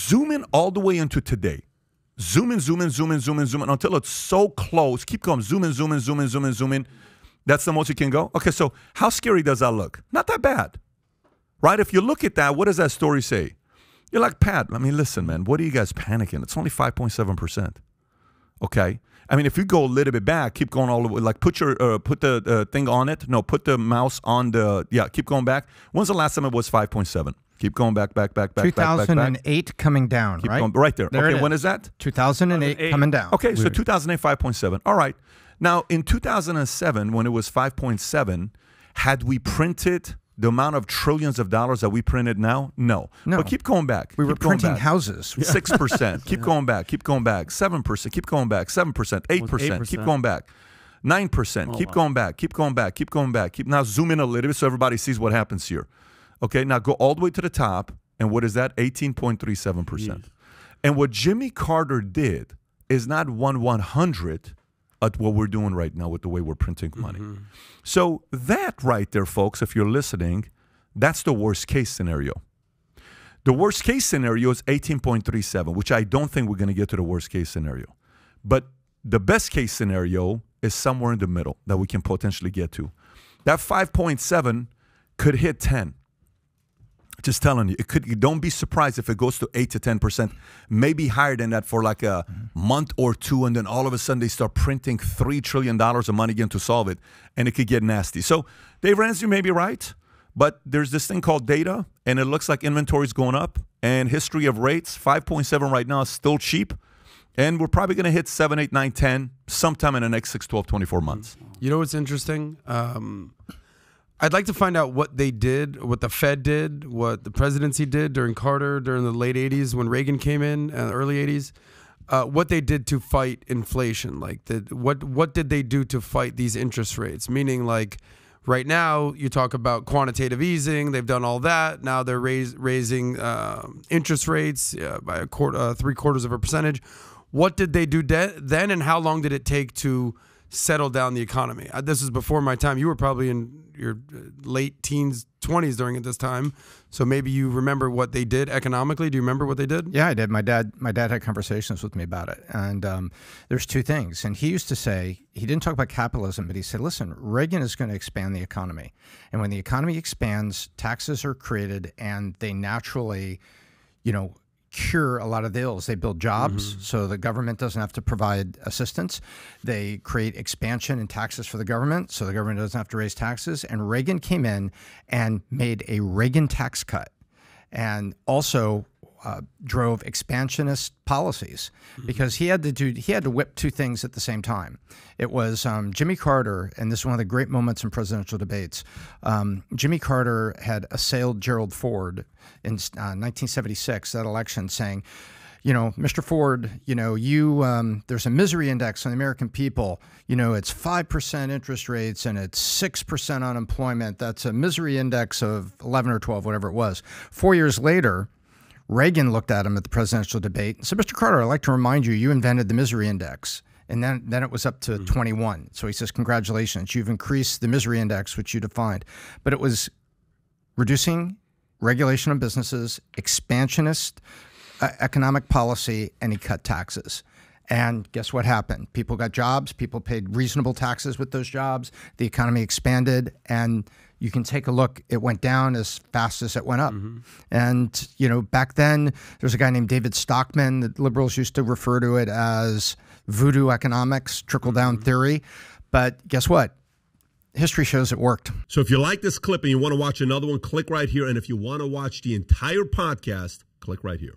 zoom in all the way into today. Zoom in, zoom in, zoom in, zoom in, zoom in until it's so close. Keep going. Zoom in, zoom in, zoom in, zoom in, zoom in. That's the most you can go? Okay, so how scary does that look? Not that bad, right? If you look at that, what does that story say? You're like, Pat, I mean, listen, man, what are you guys panicking? It's only 5.7%, okay? I mean, if you go a little bit back, keep going all the way, like put the thing on it. No, put the mouse on the, yeah, keep going back. When's the last time it was 5.7? Keep going back. 2008 coming down, keep right? Going, right there. Okay, when is that? 2008 coming down. Okay, so 2008, 5.7. All right. Now, in 2007, when it was 5.7, had we printed the amount of trillions of dollars that we printed now? No. But keep going back. We were printing houses. 6%. Keep going back. Keep going back. 7%. Keep going back. 7%. 8%. Keep going back. 9%. Keep going back. Keep going back. Keep going back. Now zoom in a little bit so everybody sees what happens here. Okay, now go all the way to the top. And what is that? 18.37%. And what Jimmy Carter did is not 1/100th at what we're doing right now with the way we're printing money. So that right there, folks, if you're listening, that's the worst case scenario. The worst case scenario is 18.37, which I don't think we're going to get to the worst case scenario. But the best case scenario is somewhere in the middle that we can potentially get to. That 5.7 could hit 10. Just telling you, it could. Don't be surprised if it goes to 8 to 10%, maybe higher than that for like a month or two, and then all of a sudden they start printing $3 trillion of money again to solve it, and it could get nasty. So Dave Ramsey may be right, but there's this thing called data, and it looks like inventory is going up, and history of rates, 5.7 right now is still cheap, and we're probably going to hit 7, 8, 9, 10 sometime in the next 6, 12, 24 months. You know what's interesting? I'd like to find out what they did, what the Fed did, what the presidency did during Carter, during the late 80s when Reagan came in, early 80s, what they did to fight inflation. Like, what did they do to fight these interest rates? Meaning, like, right now you talk about quantitative easing. They've done all that. Now they're raising interest rates by 0.75%. What did they do then, and how long did it take to settle down the economy? This is before my time. You were probably in your late teens, 20s during this time, so maybe you remember what they did economically. Do you remember what they did? Yeah, I did. My dad had conversations with me about it, and there's two things. And he used to say, he didn't talk about capitalism, but he said, listen, Reagan is going to expand the economy, and when the economy expands, taxes are created, and they naturally, cure a lot of the ills. They build jobs, so the government doesn't have to provide assistance. They create expansion in taxes for the government, so the government doesn't have to raise taxes. And Reagan came in and made a Reagan tax cut, and also drove expansionist policies, because he had to whip two things at the same time. It was Jimmy Carter, and this is one of the great moments in presidential debates. Jimmy Carter had assailed Gerald Ford in 1976, that election, saying, Mr. Ford, there's a misery index on the American people. It's 5% interest rates and it's 6% unemployment. That's a misery index of 11 or 12, whatever it was. 4 years later, Reagan looked at him at the presidential debate and said, Mr. Carter, I'd like to remind you, you invented the misery index. And then it was up to 21. So he says, congratulations, you've increased the misery index, which you defined. But it was reducing regulation of businesses, expansionist economic policy, and he cut taxes. And guess what happened? People got jobs. People paid reasonable taxes with those jobs. The economy expanded, and you can take a look. It went down as fast as it went up. And, back then, there's a guy named David Stockman. The liberals used to refer to it as voodoo economics, trickle-down theory. But guess what? History shows it worked. So if you like this clip and you want to watch another one, click right here. And if you want to watch the entire podcast, click right here.